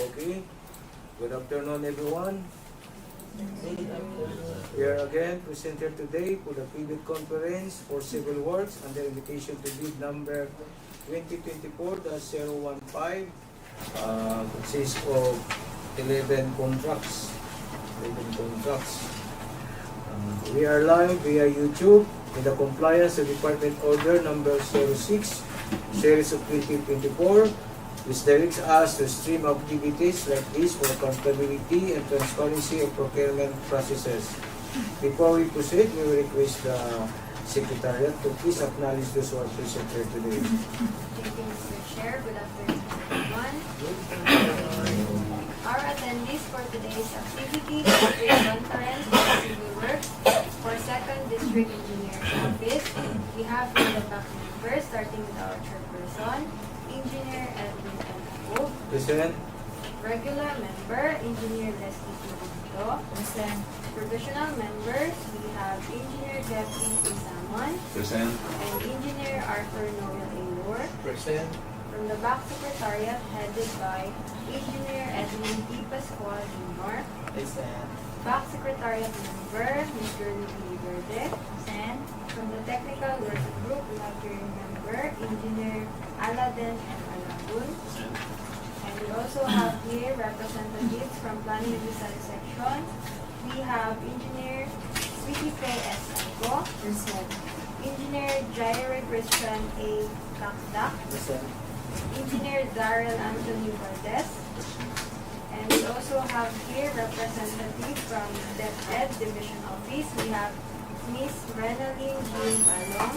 Okay. Good afternoon, everyone. We are again present here today for the pivot conference for civil works under invitation to bid number 2024-015. Consists of 11 contracts. We are live via YouTube in the compliance of Department Order number 06, series of 2024, which directs us to stream activities like this for accountability and transparency of procurement processes. Before we proceed, we will request the Secretariat to please acknowledge those who are present here today. Thank you, Mr. Chair. Good afternoon, everyone. Our attendees for today's activity is the conference for civil works for 2nd District Engineer's Office. We have here the back members, starting with our chairperson, Engineer Edwin N. Present. Regular member, Engineer Leslie Pinto. Present. Professional members, we have Engineer Jeffrey Samon. Present. And Engineer Arthur Noel Aylor. Present. From the back secretariat headed by Engineer Edwin P. Pascual Jr. Present. Back secretariat member, Mr. Louis Verde. And from the technical working group, we have here member, Engineer Aladen and Alagun. And we also have here representatives from Planning and Design section. We have Engineer Sweetie Faye S. Sanko. Engineer Jaire Christian A. Kakdak. Engineer Daryl Anthony Valdez. And we also have here representatives from DepEd Division Office. We have Miss Renaline Jean Balong.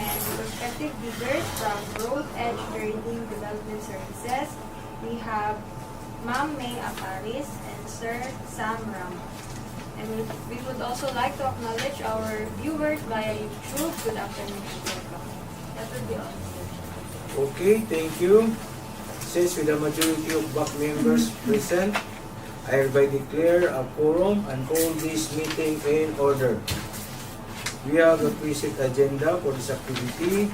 And prospective bidders from Road Edge Grading Development Services. We have Ma'am May Aparis and Sir Sam Ramos. And we would also like to acknowledge our viewers via YouTube. Good afternoon and welcome. That would be all. Okay, thank you. Since with the majority of back members present, I hereby declare a quorum and call this meeting in order. We have a preset agenda for this activity.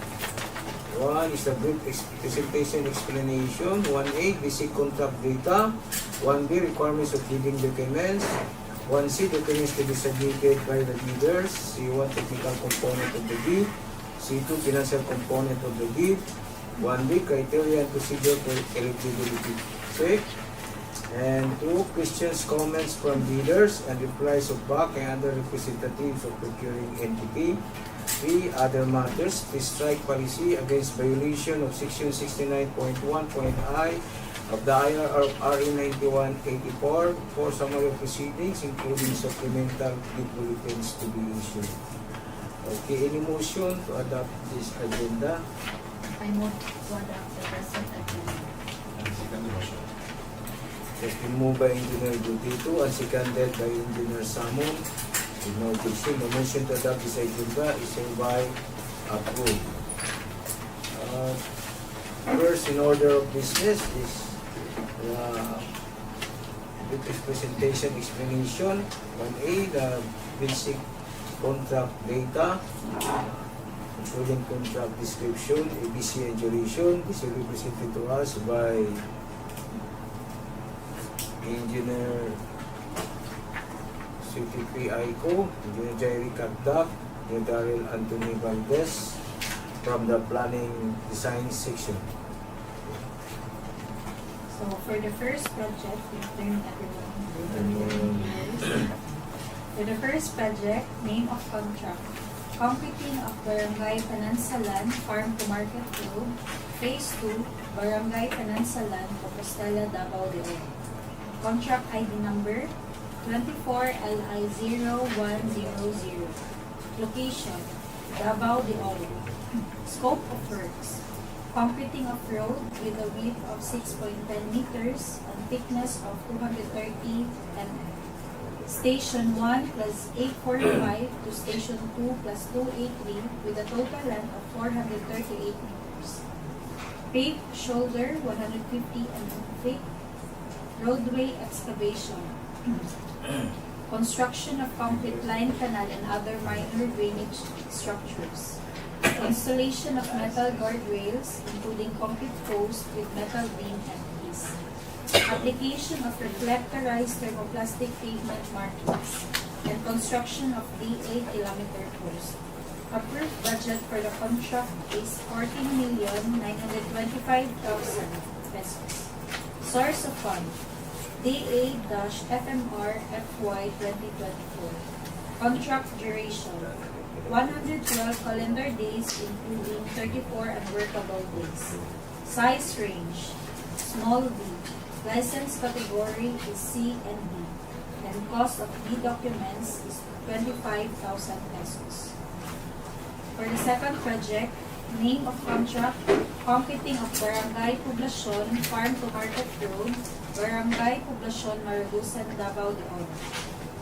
One is the brief presentation explanation. 1A, basic contract data. 1B, requirements of bidding documents. 1C, documents to be submitted by the bidders. C1, technical component of the bid. C2, financial component of the bid. 1B, criteria and procedure for eligibility. Okay? And 2, questions, comments from bidders and replies of back and other representatives of procuring entity. 3, other matters. Please strike policy against violation of section 69.1.I of the IRR of RE 9184 for summary proceedings, including supplemental bid bulletins to be issued. Okay, any motion to adopt this agenda? I move to adopt the present agenda. Second motion. Has been moved by Engineer Gutito and seconded by Engineer Samon. With no objection, the motion to adopt this agenda is hereby approved. First, in order of business, is the presentation explanation. 1A, the basic contract data, including contract description, ABC and duration. This will be presented to us by Engineer CTP Aiko, Engineer Jairi Kakdak, Engineer Daryl Anthony Valdez from the Planning Design section. So for the first project, we turn everyone. For the first project, name of contract. Concreting of Barangay Panansalan Farm to Market Road, Phase 2, Barangay Panansalan, Compostela, Davao de Oro. Contract ID number 24LI0100. Location, Davao de Oro. Scope of works, concreting of road with a width of 6.10 meters and thickness of 230 mm. Station 1 plus 845 to Station 2 plus 283 with a total length of 438 meters. Paved shoulder 150 mm thick. Roadway excavation. Construction of concrete line canal and other minor drainage structures. Installation of metal guardrails, including concrete posts with metal beam and piece. application of reflectorized thermoplastic pavement markings, and construction of D8 kilometer post. Approved budget for the contract is 14,925,000 pesos. Source of fund, DA-FMR FY 2024. Contract duration, 112 calendar days including 34 unworkable days. Size range, small b. License category is C and D. And cost of D documents is 25,000 pesos. For the second project, name of contract, completing of Barangay Poblacion, Farm to Market Road, Barangay Poblacion, Maragusan, Davao de Oro.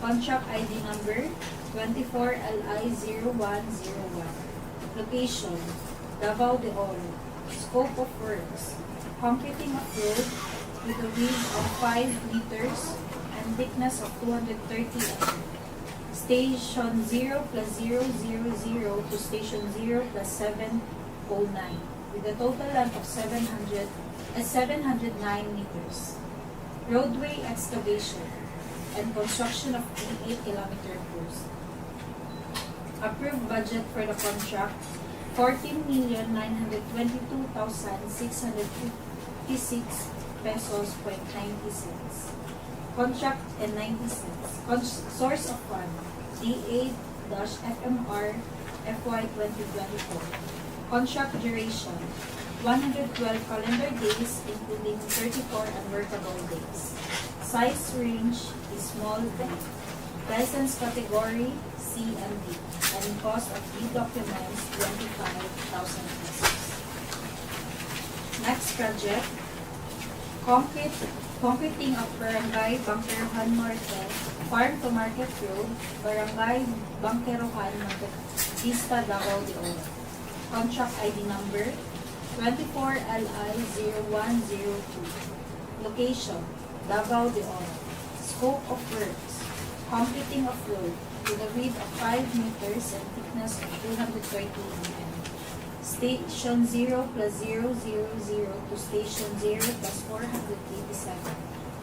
Contract ID number 24LI0101. Location, Davao de Oro. Scope of works, completing of road with a width of 5 meters and thickness of 230 mm. Station 0 plus 000 to station 0 plus 709 with a total length of 709 meters. Roadway excavation and construction of an 8 kilometer post. Approved budget for the contract, 14,922,656 pesos point 90 cents. Contract and 90 cents. Source of fund, DA-FMR FY 2024. Contract duration, 112 calendar days including 34 unworkable days. Size range is small b. License category C and D. And cost of D documents 25,000 pesos. Next project, completing of Barangay Bankerohan Norte, Farm to Market Road, Barangay Bankerohan, Montevista, Davao de Oro. Contract ID number 24LI0102. Location, Davao de Oro. Scope of works, completing of road with a width of 5 meters and thickness of 230 mm. Station 0 plus 000 to station 0 plus 487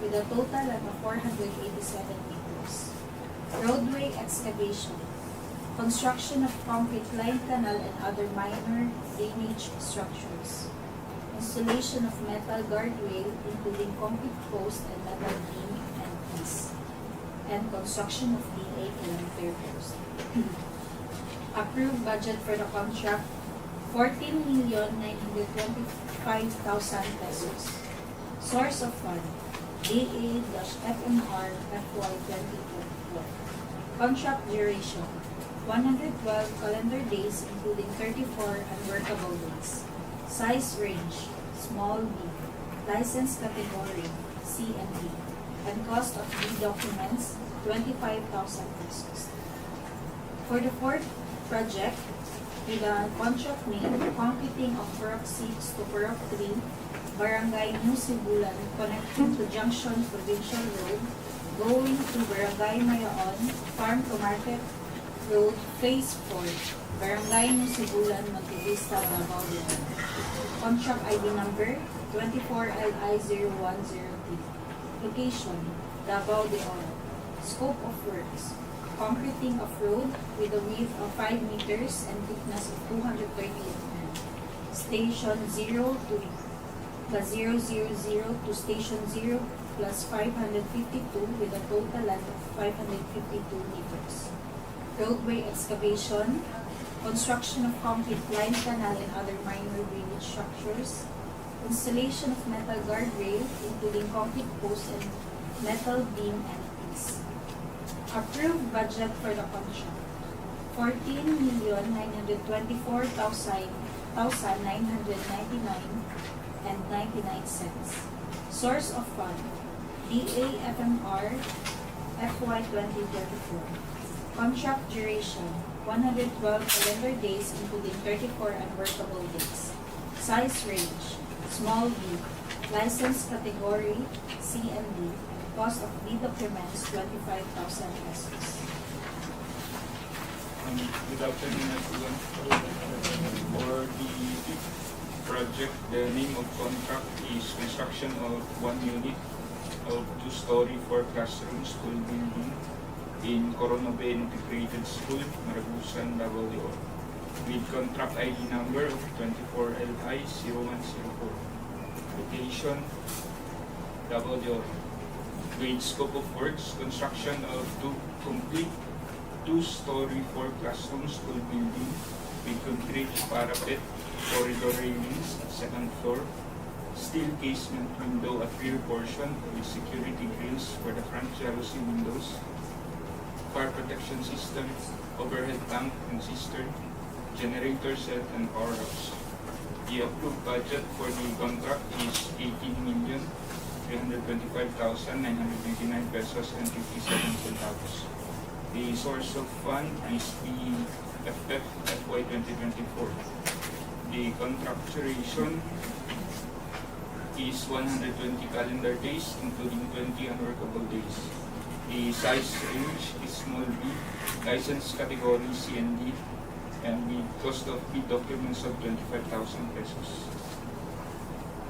with a total length of 487 meters. Roadway excavation, construction of concrete line canal and other minor drainage structures. Installation of metal guardrail including concrete post and metal beam and piece. And construction of DA kilometer post. Approved budget for the contract, 14,925,000 pesos. Source of fund, DA-FMR FY 2024. Contract duration, 112 calendar days including 34 unworkable days. Size range, small b. License category, C and D. And cost of these documents, 25,000 pesos. For the fourth project, with a contract name, completing of Purok 6 to Purok 3, Barangay New Cebulan, connecting to Junction Provincial Road, going to Barangay Mayaon, Farm to Market Road, Phase 4, Barangay New Cebulan, Montevista, Davao de Oro. Contract ID number 24LI0103. Location, Davao de Oro. Scope of works, concreting of road with a width of 5 meters and thickness of 230 mm. Station 0 to plus 000 to station 0 plus 552 with a total length of 552 meters. Roadway excavation, construction of concrete line canal and other minor drainage structures, installation of metal guardrail including concrete posts and metal beam and piece. Approved budget for the contract, 14,924,999.99. Source of fund, DA-FMR FY 2024. Contract duration, 112 calendar days including 34 unworkable days. Size range, small b. License category, C and D. Cost of D documents, 25,000 pesos. Good afternoon, everyone. For the fifth project, the name of contract is construction of one unit of 2-story 4-classroom school building in Coronobe Integrated School, Maragusan, Davao de Oro, with contract ID number of 24LI0104. Location, Davao de Oro. With scope of works, construction of complete 2-story 4-classroom school building with concrete parapet, corridor railings at second floor, steel casement window at rear portion with security grills for the front jalousie windows, fire protection system, overhead tank and cistern, generator set and powerhouse. The approved budget for the contract is 18,325,999 pesos and 57 centavos. The source of fund is the FY 2024. The contract duration is 120 calendar days, including 20 unworkable days. The size range is small b, license category C and D, and with cost of B documents of 25,000 pesos.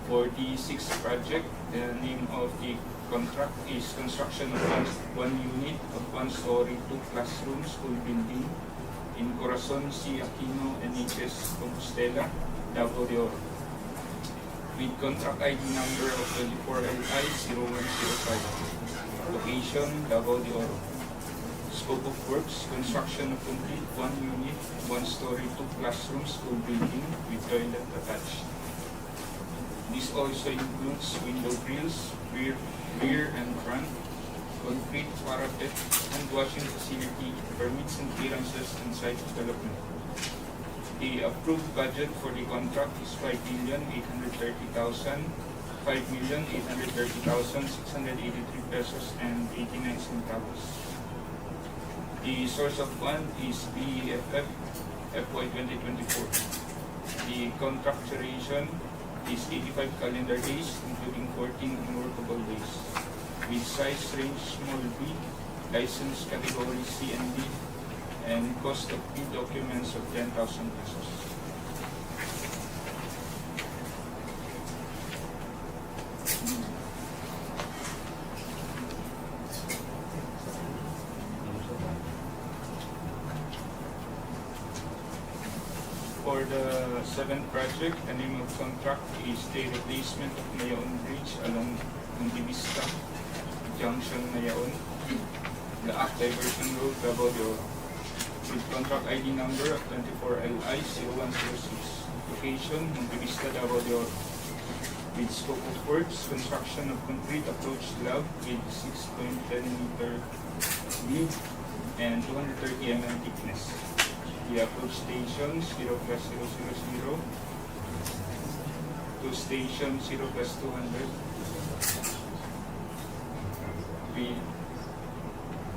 For the sixth project, the name of the contract is construction of one unit of 1-story 2-classroom school building in Corazon, C. Aquino, NHS, Compostela, Davao de Oro, with contract ID number of 24LI0105. Location, Davao de Oro. Scope of works, construction of complete 1 unit, 1-story 2-classroom school building with toilet attached. This also includes window grills, rear and front, concrete parapet, hand washing facility, permits and clearances, and site development. The approved budget for the contract is 5,830,683 pesos and 89 centavos. The source of fund is BFF FY 2024. The contract duration is 85 calendar days, including 14 unworkable days. With size range small b, license category C and D, and cost of B documents of 10,000 pesos. For the seventh project, the name of contract is the replacement of Mayaon Bridge along Montevista, Junction, Mayaon, Laak Diversion Road, Davao de Oro, with contract ID number of 24LI0106. Location, Montevista, Davao de Oro, with scope of works, construction of concrete approach slab with 6.10 meter width and 230 mm thickness. The approach station 0+000 to station 0+200 with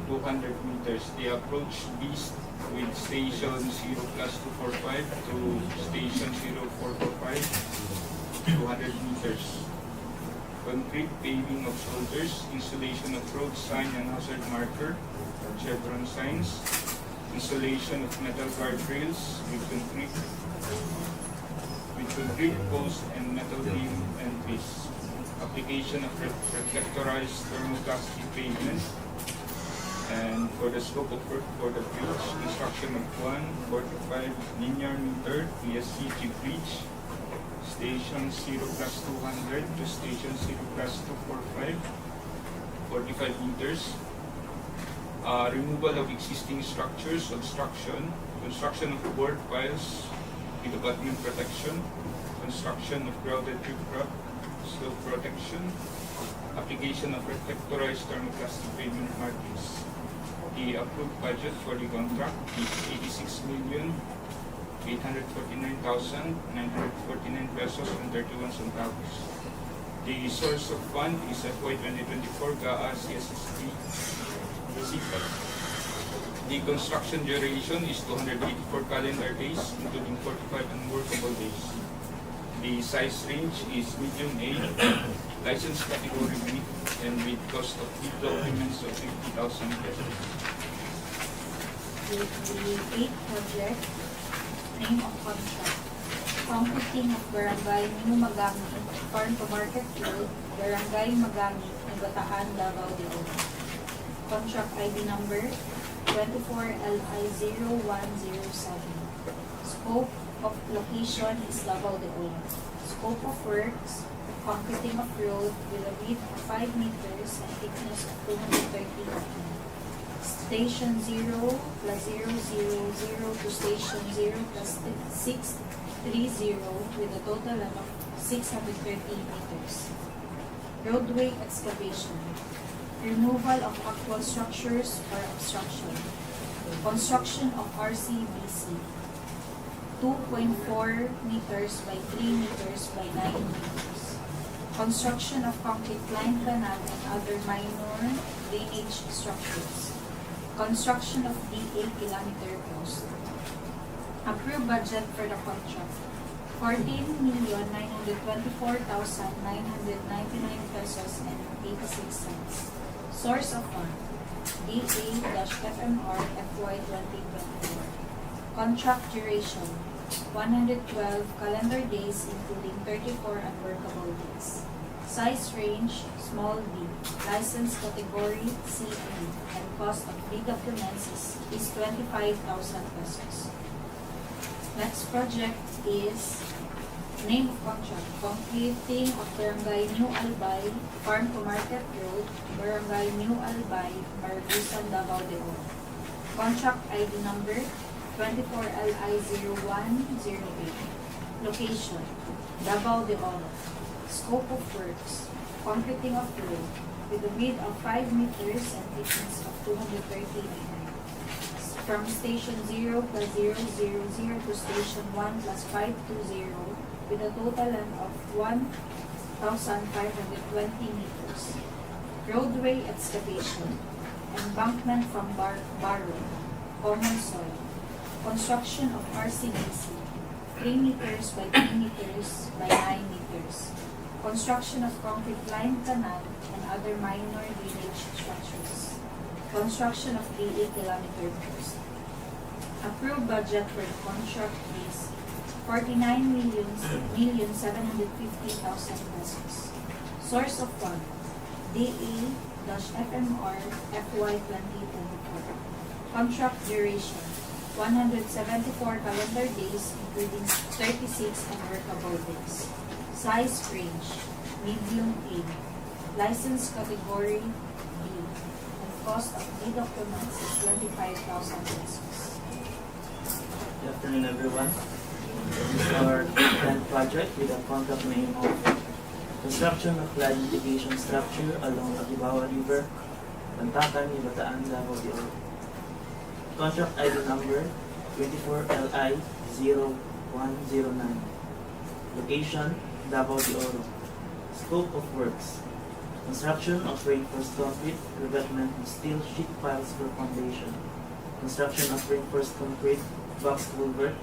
200 meters. The approach beast with station 0+245 to station 0445, 200 meters. Concrete paving of shoulders, installation of road sign and hazard marker, chevron signs, installation of metal guardrails with concrete post and metal beam and base. Application of reflectorized thermoplastic pavement. And for the scope of work for the bridge, construction of 145 linear meter PSCG bridge, station 0+200 to station 0+245, 45 meters. Removal of existing structures, obstruction, construction of board piles with abutment protection, construction of grouted riprap, slope protection, application of reflectorized thermoplastic pavement markings. The approved budget for the contract is 86,849,949 pesos and 31 centavos. The source of fund is FY 2024 GAA CSSP. The construction duration is 284 calendar days, including 45 unworkable days. The size range is medium A, license category B, and with cost of B documents of 50,000 pesos. With the eighth project, name of contract, completing of Barangay New Magani, Farm to Market Road, Barangay Magani, ng Bataan, Davao de Oro. Contract ID number 24LI0107. Scope of location is Davao de Oro. Scope of works, concreting of road with a width of 5 meters and thickness of 230 mm. Station 0 plus 000 to Station 0 plus 630 with a total of 630 meters. Roadway excavation. Removal of actual structures or obstruction. Construction of RCBC. 2.4 meters by 3 meters by 9 meters. Construction of concrete line canal and other minor drainage structures. Construction of DA kilometer post. Approved budget for the contract. 14,924,999 pesos and 86 cents. Source of fund. DA-FMR FY 2024. Contract duration. 112 calendar days including 34 unworkable days. Size range, small b. License category, C and D. And cost of the documents is 25,000 pesos. Next project is name of contract. Completing of Barangay New Albay, Farm to Market Road, Barangay New Albay, Maragusan, Davao de Oro. Contract ID number 24LI0108. Location, Davao de Oro. Scope of works, concreting of road with a width of 5 meters and thickness of 230 mm. From Station 0 plus 000 to Station 1 plus 520 with a total length of 1,520 meters. Roadway excavation, embankment from barrow, common soil. Construction of RCBC, 3 meters by 3 meters by 9 meters. Construction of concrete line canal and other minor drainage structures. Construction of DA kilometer post. Approved budget for the contract is 49,750,000 pesos. Source of fund, DA-FMR FY 2024. Contract duration, 174 calendar days including 36 unworkable days. Size range, medium A. License category B. And cost of the documents is 25,000 pesos. Good afternoon, everyone. This is our 10th project with a contract name of construction of flood mitigation structure along Davao River, Bantakan, Bataan, Davao de Oro. Contract ID number 24LI0109. Location, Davao de Oro. Scope of works, construction of reinforced concrete, revetment with steel sheet piles for foundation. Construction of reinforced concrete box culvert,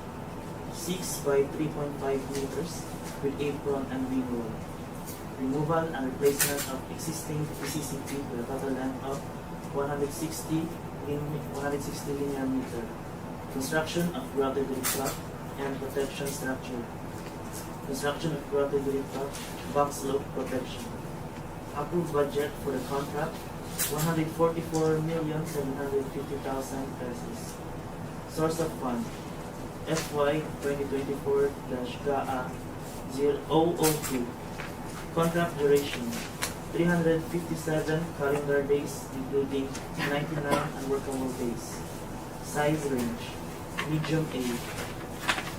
6 by 3.5 meters with apron and wing wall. Removal and replacement of existing PCCP with a total length of 160 linear meter. Construction of rotary truck and protection structure. Construction of rotary truck box slope protection. Approved budget for the contract 144,750,000 pesos. Source of fund FY 2024-GAA 002. Contract duration 357 calendar days including 99 unworkable days. Size range medium A.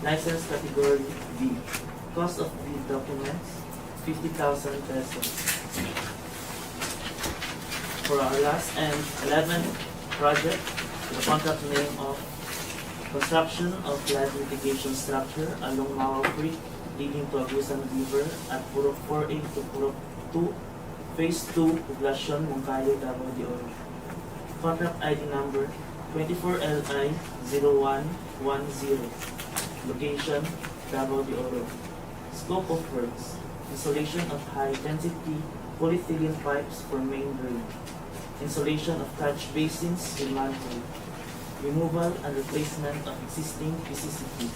License category B. Cost of the documents 50,000 pesos. For our last and 11th project, the contract name of construction of flood mitigation structure along Mawao Creek leading to Agusan River at Purok 4A to Purok 2, Phase 2, Poblacion, Davao de Oro. Contract ID number 24LI0110. Location, Davao de Oro. Scope of works, installation of high-density polyethylene pipes for main drain. Installation of catch basins with manhole. Removal and replacement of existing PCCP.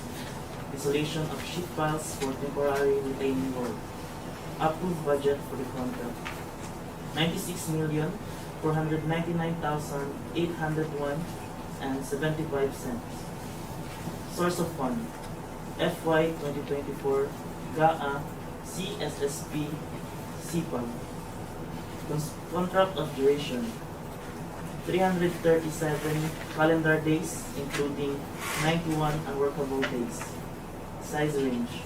Installation of sheet piles for temporary retaining wall. Approved budget for the contract 96,499,801 and 75 cents. Source of fund FY 2024 GAA CSSP CPAN. Contract of duration 337 calendar days including 91 unworkable days. Size range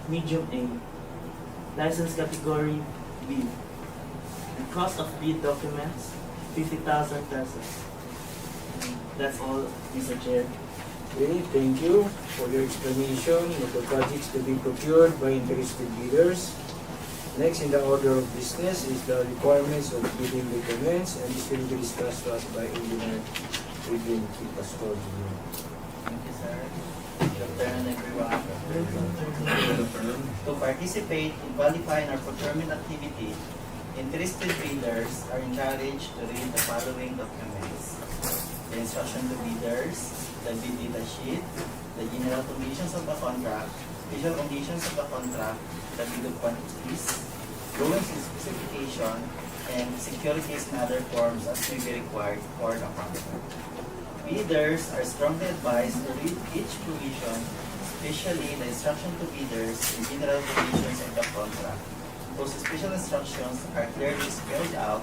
medium A. License category B. And cost of bid documents 50,000 pesos. That's all, Mr. Chair. Okay, thank you for your explanation of the projects to be procured by interested bidders. Next in the order of business is the requirements of bidding documents, and this will be discussed to us by Engineer Regan Pastor. Thank you, sir. Good afternoon, everyone. To participate in qualifying our procurement activity, interested bidders are encouraged to read the following documents: the instruction to bidders, the bid data sheet, the general conditions of the contract, special conditions of the contract, the bid of quantities, drawings and specification, and securities and other forms as may be required for the contract. Bidders are strongly advised to read each provision, especially the instruction to bidders and general conditions of the contract. Those special instructions are clearly spelled out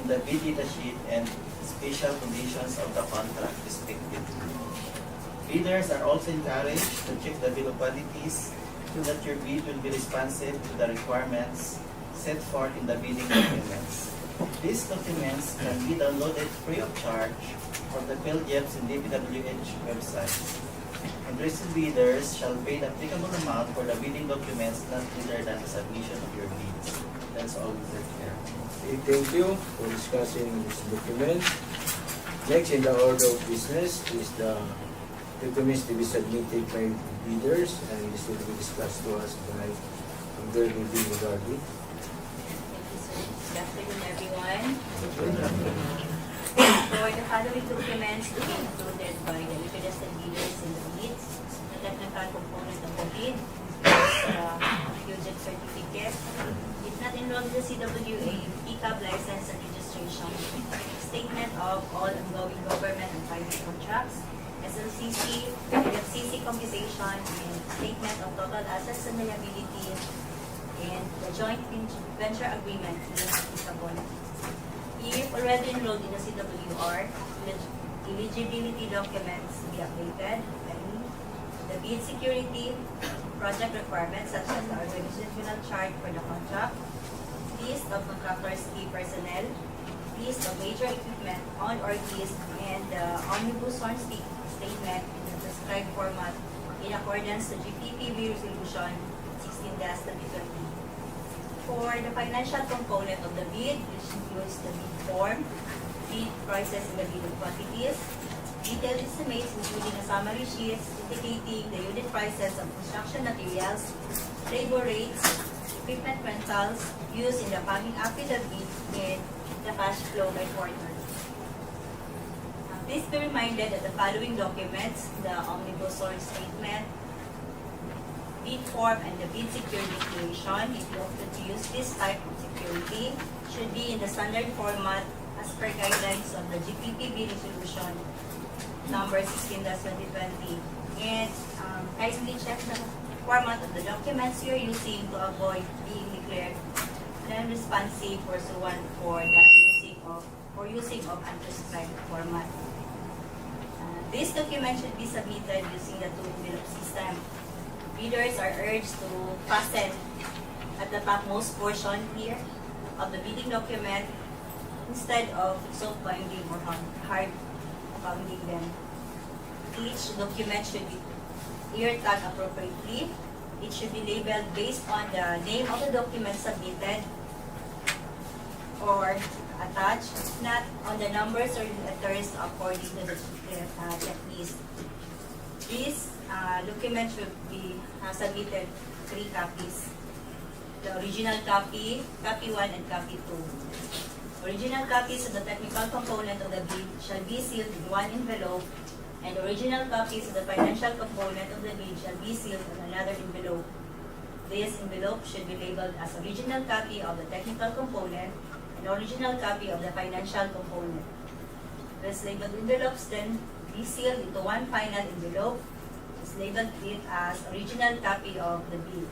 in the bid data sheet and special conditions of the contract respectively. Bidders are also encouraged to check the bill of quantities so that your bid will be responsive to the requirements set forth in the bidding documents. These documents can be downloaded free of charge from the PhilJEPs and DPWH websites. Interested bidders shall pay the applicable amount for the bidding documents not later than the submission of your bids. That's all, Mr. Chair. Okay, thank you for discussing this document. Next in the order of business is the documents to be submitted by bidders, and this will be discussed to us by Brgy. Thank you, sir. Good afternoon, everyone. For the following documents to be included by the interested bidders in the bids, the technical component of the bid, UJET certificate, if not enrolled in the CWA, ECAB license and registration, statement of all ongoing government and private contracts, SLCC, FCC computation, and statement of total assets and liability, and the joint venture agreement is applicable. If already enrolled in the CWR, eligibility documents be updated, the bid security, project requirements such as the organizational chart for the contract, list of contractors' key personnel, list of major equipment on or leased, and the omnibus horn statement in the prescribed format in accordance to GPPB Resolution 16-2020. For the financial component of the bid, which includes the bid form, bid prices and the bid of quantities, detailed estimates including a summary sheet indicating the unit prices of construction materials, labor rates, equipment rentals used in the coming affidavit, and the cash flow by quarter. Please be reminded that the following documents, the omnibus horn statement, bid form, and the bid security declaration, if you opt to use this type of security, should be in the standard format as per guidelines of the GPPB Resolution number 16-2020. And kindly check the format of the documents you're using to avoid being declared non-responsive pursuant for the using of unprescribed format. This document should be submitted using the two-envelope system. Bidders are urged to fasten at the topmost portion here of the bidding document instead of soft binding or hard binding them. Each document should be ear tagged appropriately. It should be labeled based on the name of the document submitted or attached, not on the numbers or letters according to the checklist. This document should be submitted 3 copies. The original copy, copy 1, and copy 2. Original copies of the technical component of the bid shall be sealed in one envelope, and original copies of the financial component of the bid shall be sealed in another envelope. This envelope should be labeled as original copy of the technical component, and an original copy of the financial component. These labeled envelopes then be sealed into one final envelope. Is labeled it as original copy of the bid.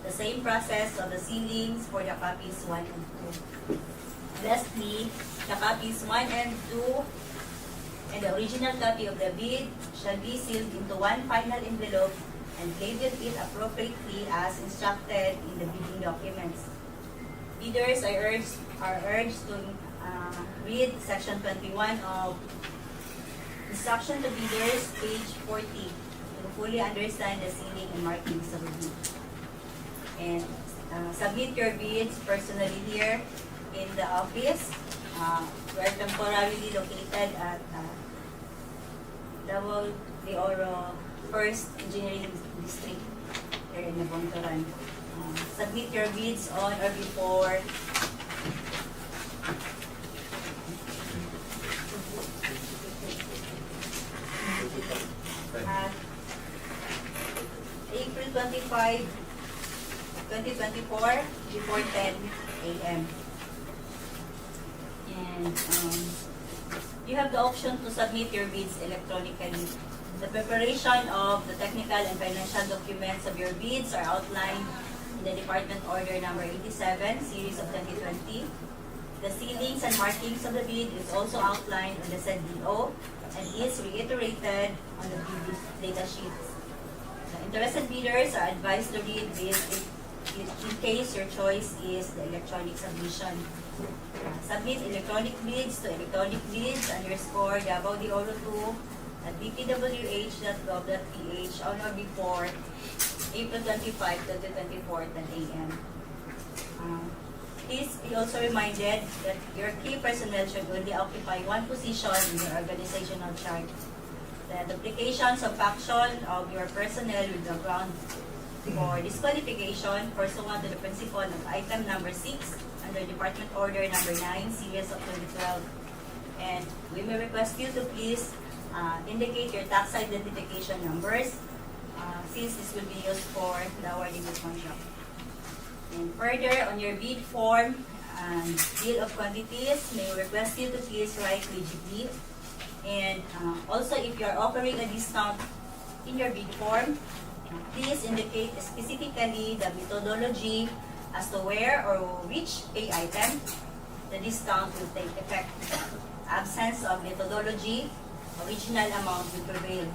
The same process of the sealings for the copies 1 and 2. Lastly, the copies 1 and 2 and the original copy of the bid shall be sealed into one final envelope and labeled it appropriately as instructed in the bidding documents. Bidders are urged to read Section 21 of Instruction to Bidders, page 40, to fully understand the sealing and markings of the bid. And submit your bids personally here in the office. We are temporarily located at Davao de Oro 1st Engineering District here in Bankerohan. Submit your bids on or before April 25, 2024 before 10 a.m. And you have the option to submit your bids electronically. The preparation of the technical and financial documents of your bids are outlined in the Department Order Number 87, Series of 2020. The sealings and markings of the bid is also outlined on the said DEO and is reiterated on the bid data sheets. The interested bidders are advised to read this in case your choice is the electronic submission. Submit electronic bids to electronicbids_Davao de Oro 2 at DPWH.gov.ph on or before April 25, 2024, 10 a.m. Please be also reminded that your key personnel should only occupy one position in your organizational chart. The duplications of faction of your personnel will be ground for disqualification pursuant to the principle of item number 6 under Department Order number 9, Series of 2012. And we may request you to please indicate your tax identification numbers since this will be used for the awarding of contract. And further, on your bid form and bill of quantities, may request you to please write legibly. And also, if you are offering a discount in your bid form, please indicate specifically the methodology as to where or which pay item the discount will take effect. Absence of methodology, original amount will prevail.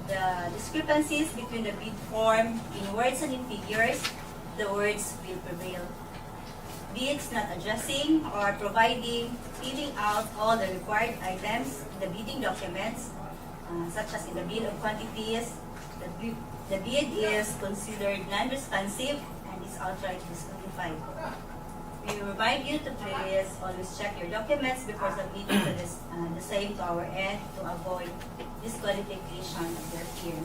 The discrepancies between the bid form in words and in figures, the words will prevail. Bids not addressing or providing, filling out all the required items in the bidding documents, such as in the bill of quantities, the bid is considered non-responsive and is outright disqualified. We remind you to please always check your documents before submitting the same to our end to avoid disqualification of your firm.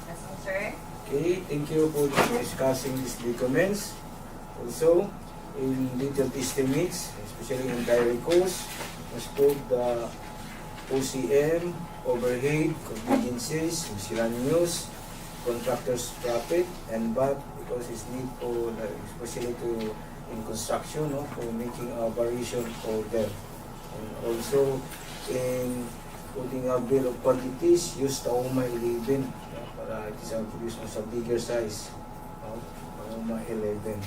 That's all, sir. Okay, thank you for discussing these documents. Also, in detailed estimates, especially in diary costs, must put the OCM, overhead, contingencies, miscellaneous, contractor's profit, and VAT, because it's need for, especially in construction, no, for making a variation order. And also, in putting a bill of quantities, use Tauma 11, para it is produced on a bigger size, Tauma 11.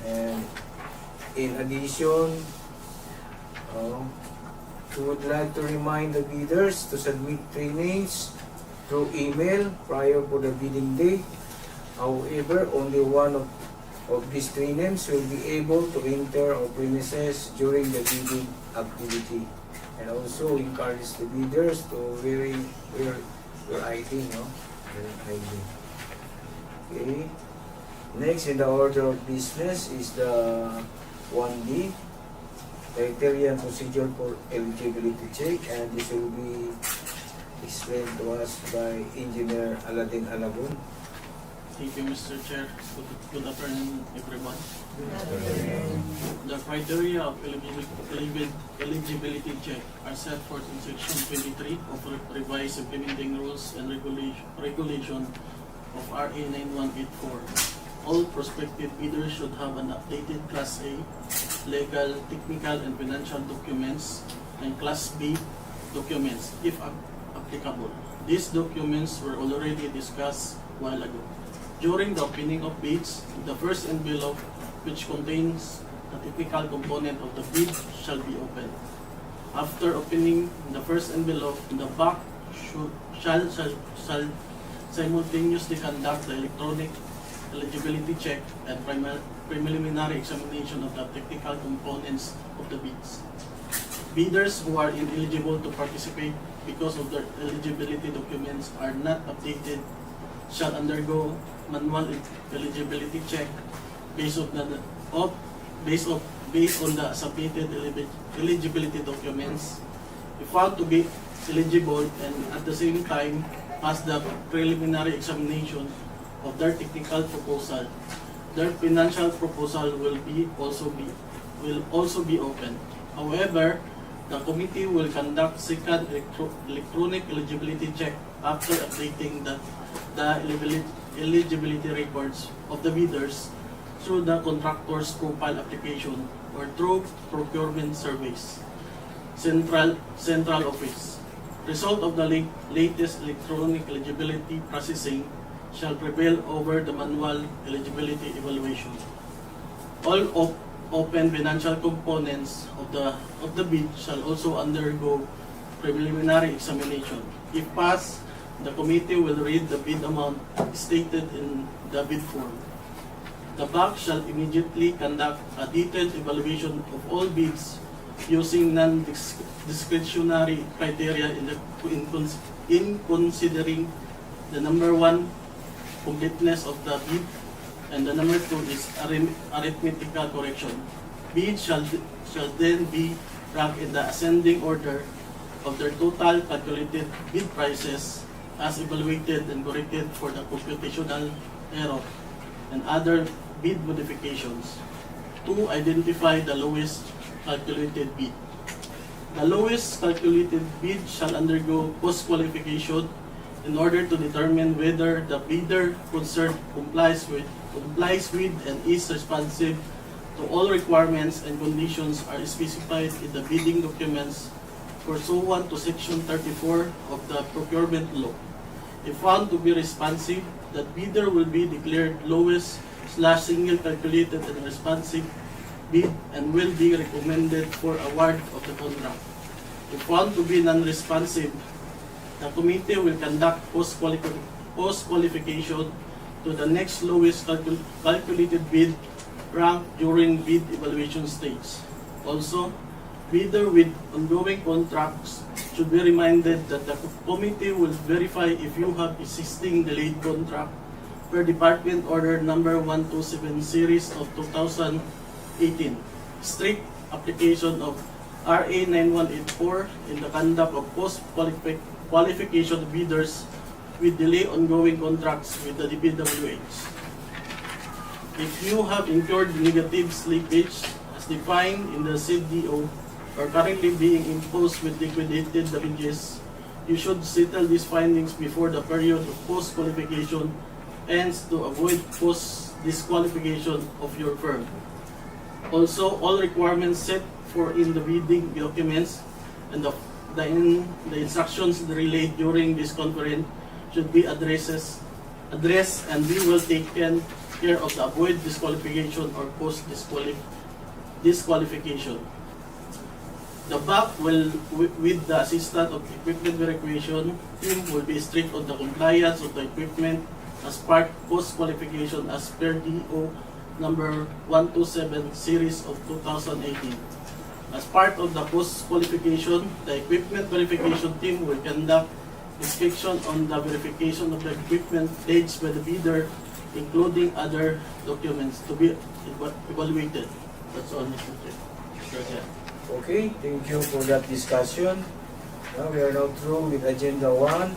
And in addition, we would like to remind the bidders to submit trainings through email prior to the bidding day. However, only one of these trainings will be able to enter our premises during the bidding activity. And also encourage the bidders to wear your ID, no? Your ID. Okay. Next in the order of business is the 1D, criteria and procedure for eligibility check, and this will be explained to us by Engineer Aladdin Alagun. Thank you, Mr. Chair. Good afternoon, everyone. The criteria of eligibility check are set forth in Section 23 of Revised Implementing Rules and Regulation of RA 9184. All prospective bidders should have an updated Class A legal, technical, and financial documents, and Class B documents, if applicable. These documents were already discussed a while ago. During the opening of bids, the first envelope, which contains the technical component of the bid, shall be opened. After opening the first envelope, the back shall simultaneously conduct the electronic eligibility check and preliminary examination of the technical components of the bids. Bidders who are ineligible to participate because of their eligibility documents are not updated shall undergo manual eligibility check based on the submitted eligibility documents. If found to be eligible and at the same time pass the preliminary examination of their technical proposal, their financial proposal will also be open. However, the committee will conduct second electronic eligibility check after updating the eligibility records of the bidders through the contractor's profile application or through procurement surveys. Central Office. Result of the latest electronic eligibility processing shall prevail over the manual eligibility evaluation. All open financial components of the bid shall also undergo preliminary examination. If passed, the committee will read the bid amount stated in the bid form. The BAC shall immediately conduct a detailed evaluation of all bids using non-discretionary criteria in considering the number one, completeness of the bid, and the number two is arithmetical correction. Bids shall then be ranked in the ascending order of their total calculated bid prices as evaluated and corrected for the computational error and other bid modifications. To identify the lowest calculated bid. The lowest calculated bid shall undergo post-qualification in order to determine whether the bidder concerned complies with and is responsive to all requirements and conditions are specified in the bidding documents pursuant to Section 34 of the Procurement Law. If found to be responsive, the bidder will be declared lowest/single calculated and responsive bid and will be recommended for award of the contract. If found to be non-responsive, the committee will conduct post-qualification to the next lowest calculated bid ranked during bid evaluation stage. Also, bidder with ongoing contracts should be reminded that the committee will verify if you have existing delayed contract per Department Order Number 127 Series of 2018. Strict application of RA 9184 in the conduct of post-qualification bidders with delay ongoing contracts with the DPWH. If you have incurred negative slippage as defined in the said DEO or currently being imposed with liquidated damages, you should settle these findings before the period of post-qualification ends to avoid post-disqualification of your firm. Also, all requirements set for in the bidding documents and the instructions relayed during this conference should be addressed and we will take care of the avoid disqualification or post-disqualification. The BAC will, with the assistance of equipment verification team, will be strict on the compliance of the equipment as part post-qualification as per DEO number 127 series of 2018. As part of the post-qualification, the equipment verification team will conduct inspection on the verification of the equipment pledged by the bidder, including other documents to be evaluated. That's all, Mr. Chair. Okay, thank you for that discussion. Now we are now through with Agenda 1.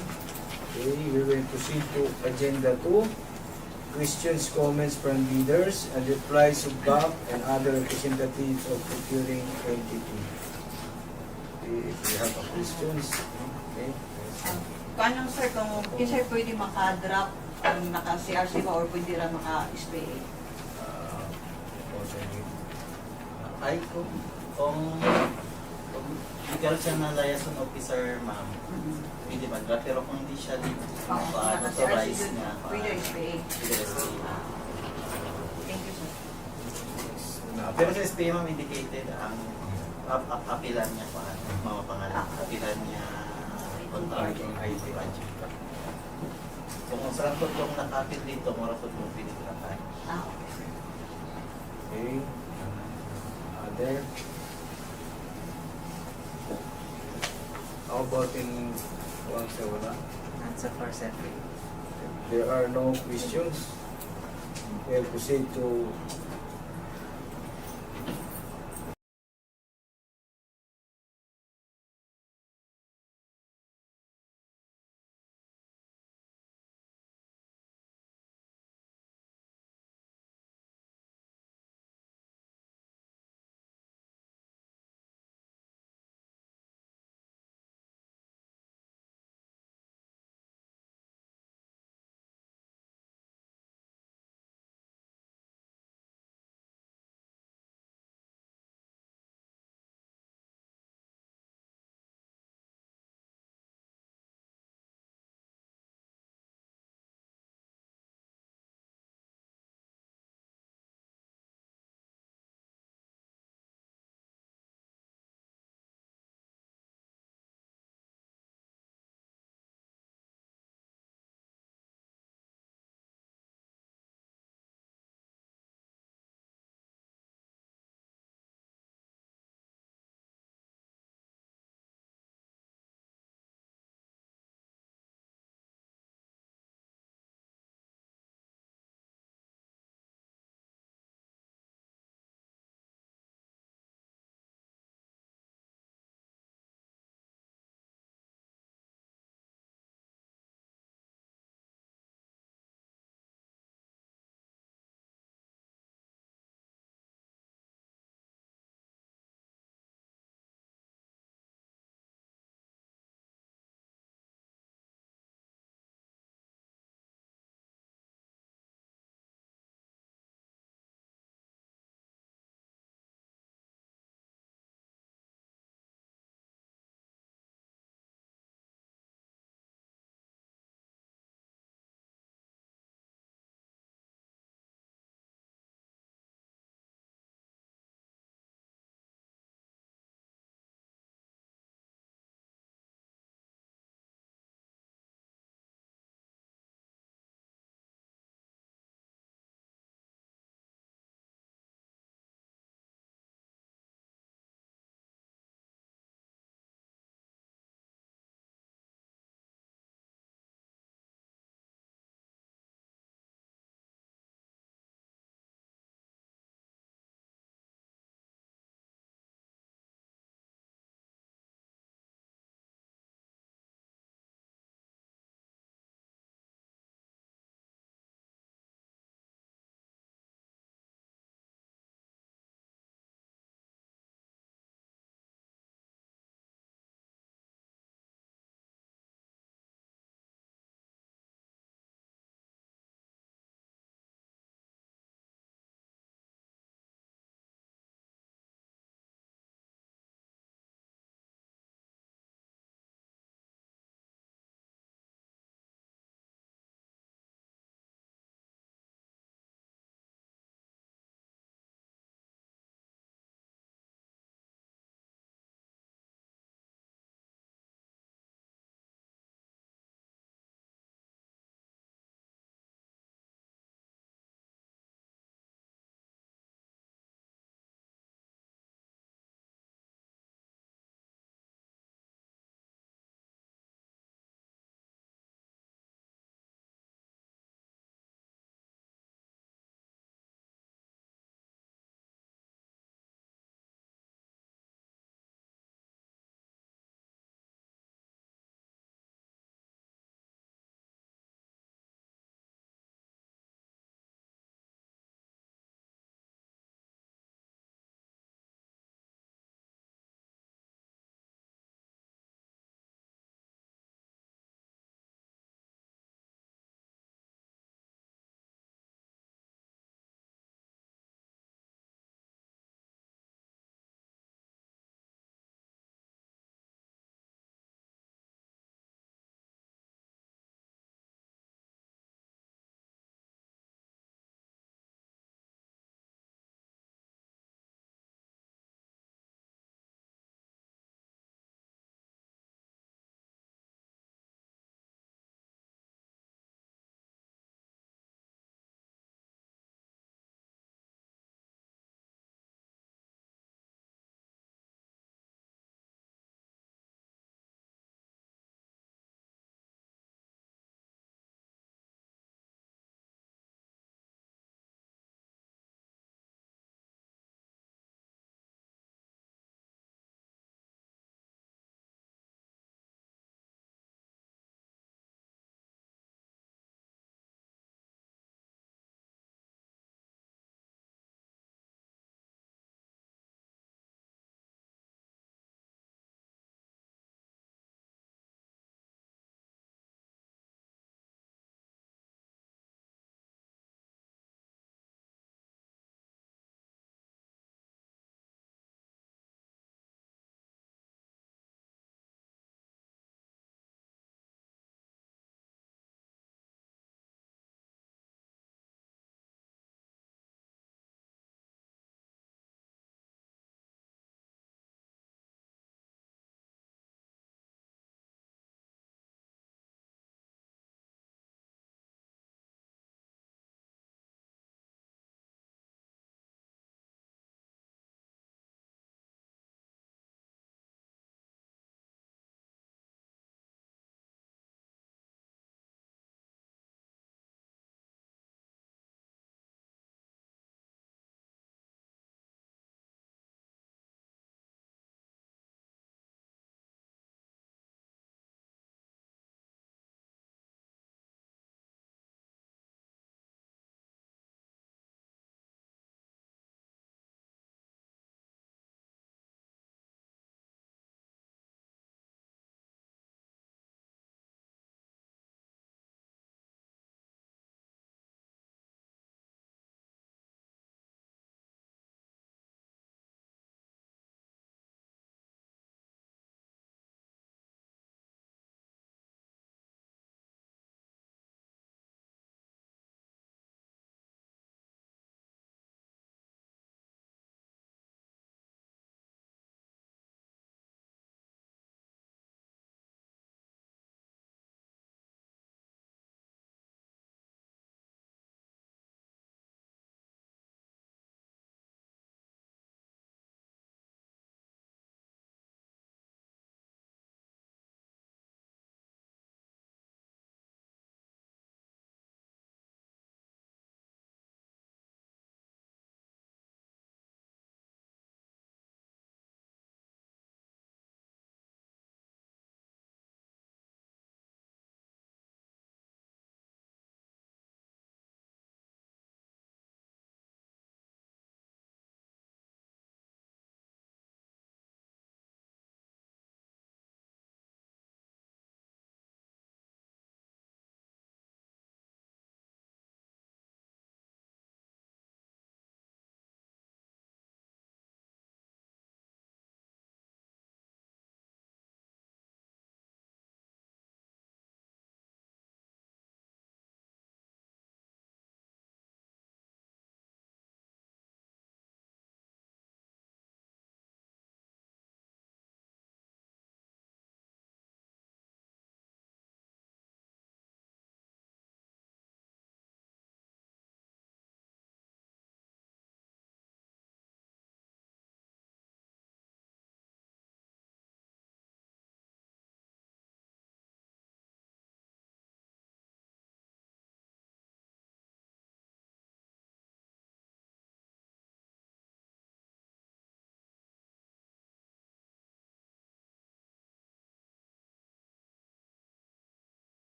Okay, we will proceed to Agenda 2. Questions, comments from bidders, and replies of BAC and other representatives of procuring entity. Okay, if you have questions, okay. Kanang sir, kung sir pwede maka-drop ang naka-CRC ba or pwede ra maka-SPA? Ay, kung legal siya na liaison officer, ma'am, pwede ba? Pero kung hindi siya authorized niya, Pwede SPA. pwede SPA. Thank you, sir. Pero sa SPA, ma'am, indicated ang apilan niya pa, mga pangalan, apilan niya contract yung ID budget. So kung saan po itong nakapit dito, mura po itong pinitirapan. Okay. Other. How about in wala? Answer for separate. There are no questions. We'll proceed to